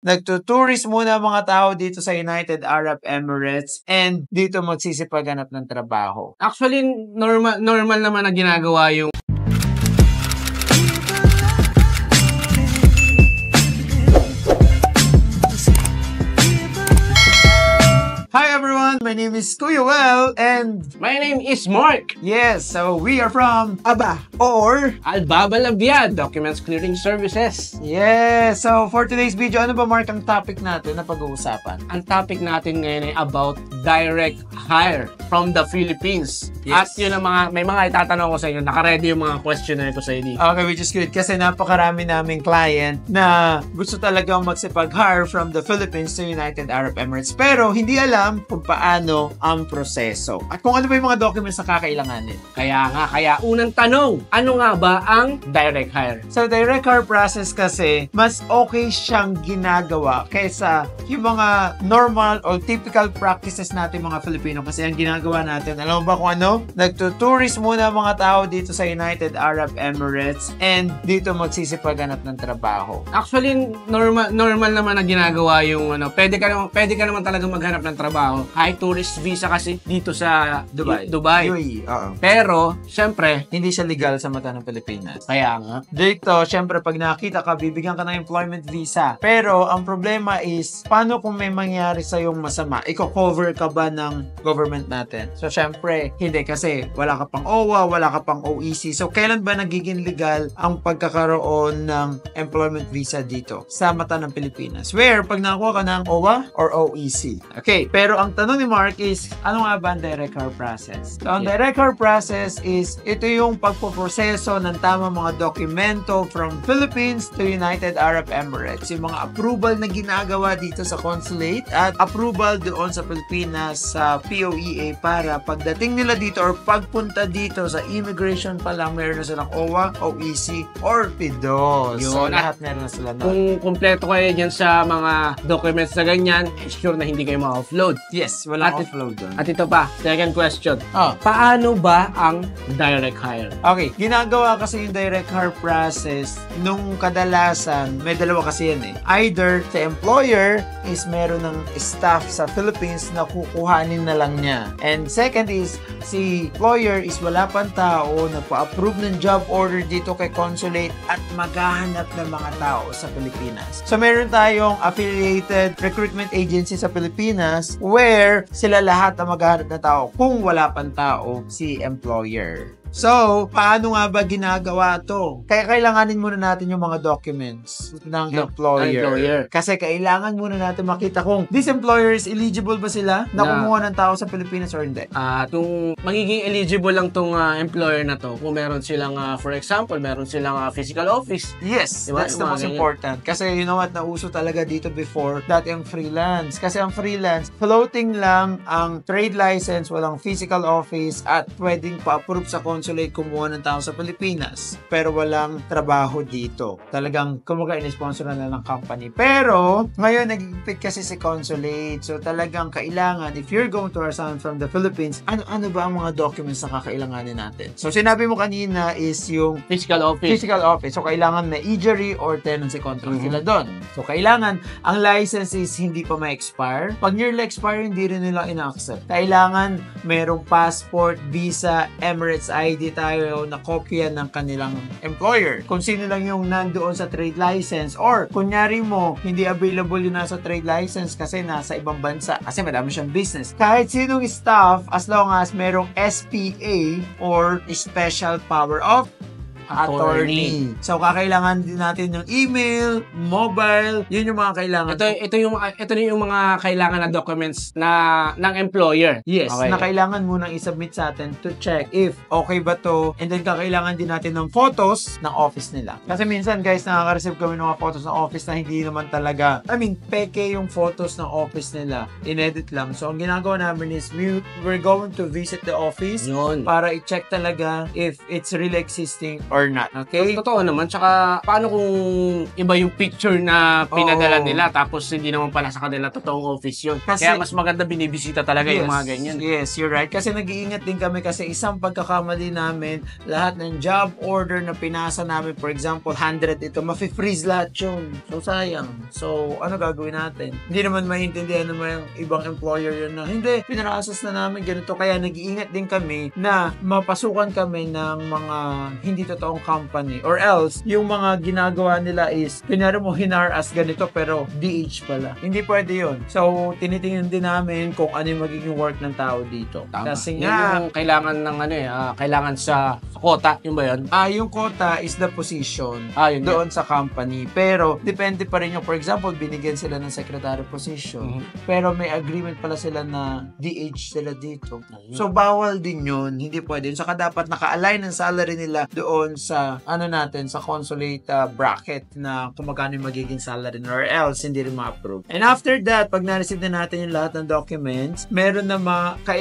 Nagtutourist muna mga tao dito sa United Arab Emirates and dito magsisipaghanap ng trabaho. Actually, normal naman na ginagawa yung Hi everyone, my name is Kuya Well and my name is Mark. yes, so we are from ABA or Albaba Labia, Documents Clearing Services. yes. So for today's video, ano ba Mark ang topic natin na pag-uusapan? Ang topic natin ngayon ay about direct hire from the Philippines. Yes. At yun ang may mga itatanong ko sa inyo. Naka-ready yung mga questionnaire ko sa inyo. Okay, which is good kasi napakarami naming client na gusto talagang magsipag-hire from the Philippines to United Arab Emirates pero hindi alam kung paano ang proseso at kung ano ba yung mga documents na kakailanganin. Kaya unang tanong, ano nga ba ang direct hire? So, direct hire process kasi, mas okay siyang ginagawa kaysa yung mga normal or typical practices natin mga Filipino kasi ang ginagawa natin, alam mo ba kung ano? Nagtutourist muna mga tao dito sa United Arab Emirates and dito magsisipaghanap ng trabaho. Actually, normal naman na ginagawa yung pwede ka naman talaga maghanap ng trabaho kahit tourist visa kasi dito sa Dubai. UAE, oo. Pero, syempre, Hindi siya legal sa mata ng Pilipinas. kaya nga, Dito, syempre, pag nakita ka, bibigyan ka ng employment visa. Pero, ang problema is, paano kung may mangyari sa yung masama? Iko-cover ka ba ng government natin? So, syempre, hindi kasi wala ka pang OWA, wala ka pang OEC. So, kailan ba nagiging legal ang pagkakaroon ng employment visa dito sa mata ng Pilipinas? Where, pag nakakuha ka ng OWA or OEC. Okay, pero ang tanong ni Mark is, ano nga ba ang direct hire process? So, ang direct hire process is, ito yung pagpoproseso ng tamang mga dokumento from Philippines to United Arab Emirates. Yung mga approval na ginagawa dito sa consulate at approval doon sa Pilipinas sa POEA para pagdating nila dito or pagpunta dito sa immigration pa lang meron na silang OWA, OEC, or PIDOS. So, Yun. lahat meron na sila na. kung kumpleto kayo dyan sa mga documents na ganyan, sure na hindi kayo ma-offload. Yes, wala At- offload doon. At ito pa, second question. Oh. Paano ba ang direct hire? Okay, ginagawa kasi yung direct hire process nung kadalasan, may dalawa kasi yan eh. Either the employer is meron ng staff sa Philippines na kukuhanin na lang niya. And second is, si employer is wala pang tao, nagpa-approve ng job order dito kay consulate at maghahanap ng mga tao sa Pilipinas. So meron tayong affiliated recruitment agency sa Pilipinas where sila lahat ang maghahanap ng tao kung wala pang tao si employer. So, paano nga ba ginagawa to? Kaya kailanganin muna natin yung mga documents ng employer. Kasi kailangan muna natin makita kung this employer is eligible ba sila na kumuha ng tao sa Pilipinas or hindi. Kung magiging eligible lang tong employer na to, kung meron silang, for example, meron silang physical office. Yes, Diba? that's the most important. Kasi you know what, nauso talaga dito before, dati ang freelance. Kasi ang freelance, floating lang ang trade license, walang physical office, at pwedeng pa-approve sa consulate kumuha ng tao sa Pilipinas. Pero walang trabaho dito. Talagang kumbaga in-sponsor na ng company. Pero, ngayon nag-fit kasi si consulate. So talagang kailangan, if you're going to someone from the Philippines, ano ba ang mga documents na kakailanganin natin? So sinabi mo kanina is yung Physical office. So, kailangan may eagery or tenancy contract sila doon. So, kailangan, ang license is hindi pa ma-expire. Pag nearly expire, hindi rin nila ina-accept. Kailangan, merong passport, visa, Emirates ID tayo na kopya ng kanilang employer. Kung sino lang yung nandoon sa trade license or, kunyari mo, hindi available yung nasa trade license kasi nasa ibang bansa. Kasi madami siyang business. Kahit sinong staff, as long as merong SPA or Special Power of Attorney. So, kakailangan din natin yung email, mobile, yun yung mga kailangan. Ito yung mga kailangan na documents ng employer. Yes, Okay. na kailangan munang isubmit sa atin to check if okay ba to, and then kakailangan din natin ng photos ng office nila. Kasi minsan guys, nakaka-receive kami ng mga photos ng office na hindi naman talaga, peke yung photos ng office nila. Inedit lang. So, ang ginagawa namin is we're going to visit the office Yun. para i-check talaga if it's really existing or not. Okay? Totoo naman. Tsaka, paano kung iba yung picture na pinadala nila tapos hindi naman pala sa kanila totoong office yun. Kaya mas maganda binibisita talaga yung mga ganyan. Yes, you're right. Kasi nag-iingat din kami kasi isang pagkakamali namin, lahat ng job order na pinasa namin, for example, 100 ito, mafi-freeze lahat yun. So, sayang. So, ano gagawin natin? Hindi naman maintindihan naman yung ibang employer yun na, hindi, pinarasas na namin ganito. Kaya nag-iingat din kami na mapasukan kami ng mga hindi totoong company. Or else, yung mga ginagawa nila is, kunyari mo hinar-as ganito pero DH pala. Hindi pwede yun. So, tinitingnan din namin kung ano yung magiging work ng tao dito. Tama. Kasi Yan nga, yung kailangan ng kailangan sa quota. Yun ba yun? yung quota is the position Yun doon sa company. Pero, depende pa rin yung, for example, binigyan sila ng secretary position. Pero may agreement pala sila na DH sila dito. So, bawal din yun. Hindi pwede. Saka dapat naka-align ang salary nila doon sa, sa consulate bracket na kung magkano yung magiging salary nila, or else hindi rin ma-approve. And after that, pag na-receive na natin yung lahat ng documents, meron na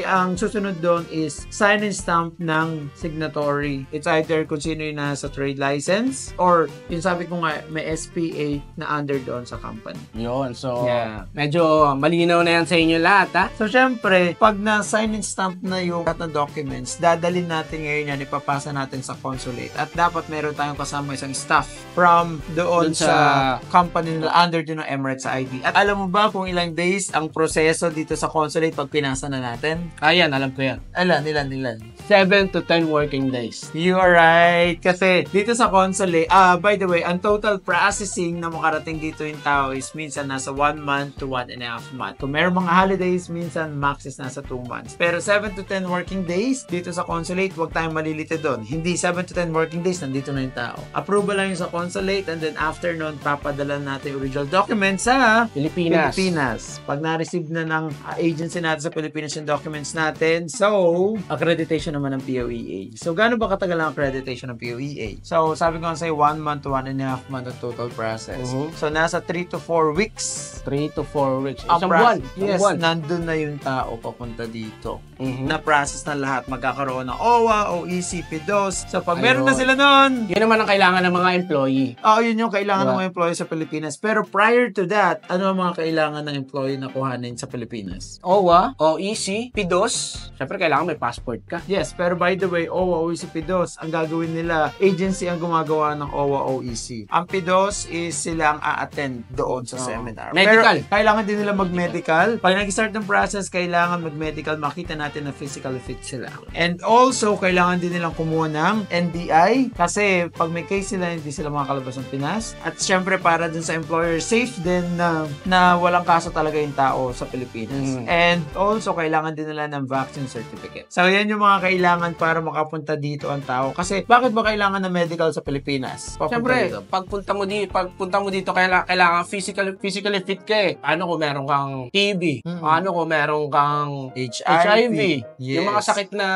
ang susunod doon is sign and stamp ng signatory. It's either kung sino yung nasa trade license or yung sabi ko nga, may SPA na under doon sa company. Yun. So, medyo malinaw na yan sa inyo lahat, ha? So, syempre, pag na-sign and stamp na yung lahat ng documents, dadalhin natin ngayon yan, ipapasa natin sa consulate. At dapat meron tayong kasama isang staff from doon sa company nila under din ng Emirates ID. At alam mo ba kung ilang days ang proseso dito sa consulate pag pinasa na natin? Yan, alam ko yan. Ilan? 7 to 10 working days. You are right. Kasi dito sa consulate, by the way, ang total processing na makarating dito yung tao is minsan nasa 1 month to 1.5 month. Kung meron mga holidays, minsan max is nasa 2 months. Pero 7 to 10 working days dito sa consulate, huwag tayong malilito doon. Hindi 7 to 10 working days, nandito na yung tao. Approval lang yung sa consulate and then after nun, papadala natin yung original documents sa Pilipinas. Pag na-receive na ng agency natin sa Pilipinas yung documents natin, so, accreditation naman ng POEA. So, gaano ba katagal ang accreditation ng POEA? So, sabi ko nga sa'yo, 1 month to 1.5 month ang total process. So, nasa 3 to 4 weeks. 3 to 4 weeks. Ang Isang buwan. Yes, nandun na yung tao papunta dito. Na-process na lahat. Magkakaroon ng OWA, OEC, PDOS. So, pag meron na sila nun, yun naman ang kailangan ng mga employee. yun yung kailangan ng mga employee sa Pilipinas. Pero prior to that, ano ang mga kailangan ng employee na kuhanin sa Pilipinas? OWA, OEC, PDOS. Siyempre, kailangan may passport ka. Yes, pero by the way, OWA, OEC, PDOS, ang gagawin nila, agency ang gumagawa ng OWA, OEC. Ang PDOS is sila ang a-attend doon sa seminar. Medical. Pero kailangan din nila mag-medical. Pag nag-start ng process, kailangan mag-medical, makita natin na physically fit sila. And also, kailangan din nilang kumuha ng NBI kasi pag may case sila, hindi sila makakalabas ng Pinas. At syempre, para dun sa employer, safe din na walang kaso talaga yung tao sa Pilipinas. And also, kailangan din nila ng vaccine certificate. So, yan yung mga kailangan para makapunta dito ang tao. Kasi, bakit ba kailangan ng medical sa Pilipinas? Siyempre, pagpunta mo dito, kailangan physically fit ka eh. Paano kung meron kang TB? Paano kung meron kang HIV? Yes. Yung mga sakit na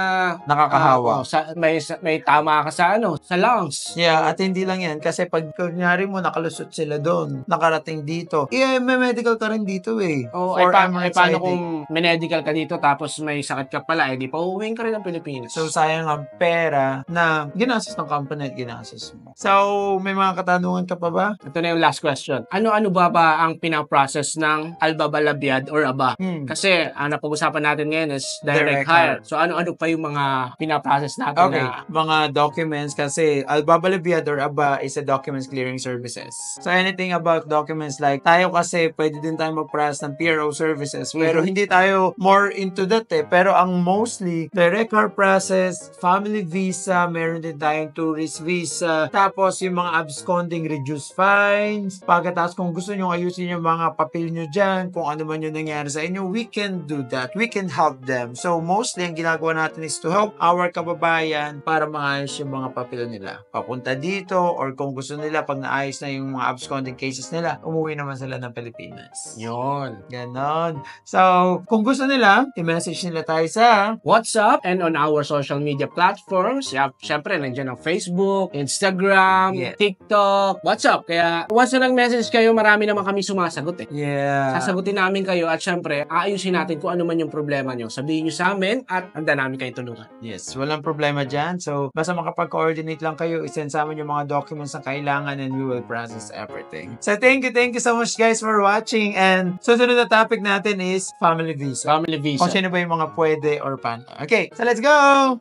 nakakahawa. May tama ka sa lungs. Yeah, at hindi lang yan. Kasi pag kunyari mo, nakalusot sila doon, nakarating dito, may medical ka rin dito eh. Paano kung may medical ka dito tapos may sakit ka pala, di pa uuwiin ka rin ng Pilipinas. So, sayang ang pera na ginastos ng company at ginastos mo. So, may mga katanungan ka pa ba? Ito na yung last question. Ano ba ang pinaprocess ng Albabalabiad or ABA? Kasi, ang napag-usapan natin ngayon is direct hire. So, ano pa yung mga pinaprocess natin na mga documents kasi Albabalabiad or ABA is a documents clearing services. So, anything about documents like tayo kasi pwede din tayo mag-process ng PRO services pero hindi tayo more into that eh. Pero ang mostly, direct hire process, family visa, meron din tayong tourist visa, tapos yung mga absconding reduced fines, pagkatapos kung gusto nyo ayusin yung mga papel nyo dyan, kung ano man yung nangyari sa inyo, we can do that. We can help them. So, mostly, ang ginagawa natin is to help our kababayan para maayos yung mga papel nila. Papunta dito, or kung gusto nila, pag naayos na yung mga absconding cases nila, umuwi naman sila ng Pilipinas. Yun. Ganon. So, kung gusto nila, i-message nila tayo sa WhatsApp and on our social media platforms. Siyempre, nandiyan ang Facebook, Instagram, TikTok, WhatsApp. Kaya, once na nag-message kayo, marami naman kami sumasagot eh. Yeah. Sasagutin namin kayo at syempre, aayusin natin kung ano man yung problema nyo. Sabihin nyo sa amin at handa namin kayo tulungan. Yes, walang problema dyan. So, basta makapag-coordinate mag-coordinate lang kayo, isend sa amin yung mga documents na kailangan and we will process everything. So thank you so much guys for watching, and susunod na topic natin is family visa. Family visa. Kung sino ba yung mga pwede or paano. Okay, so let's go!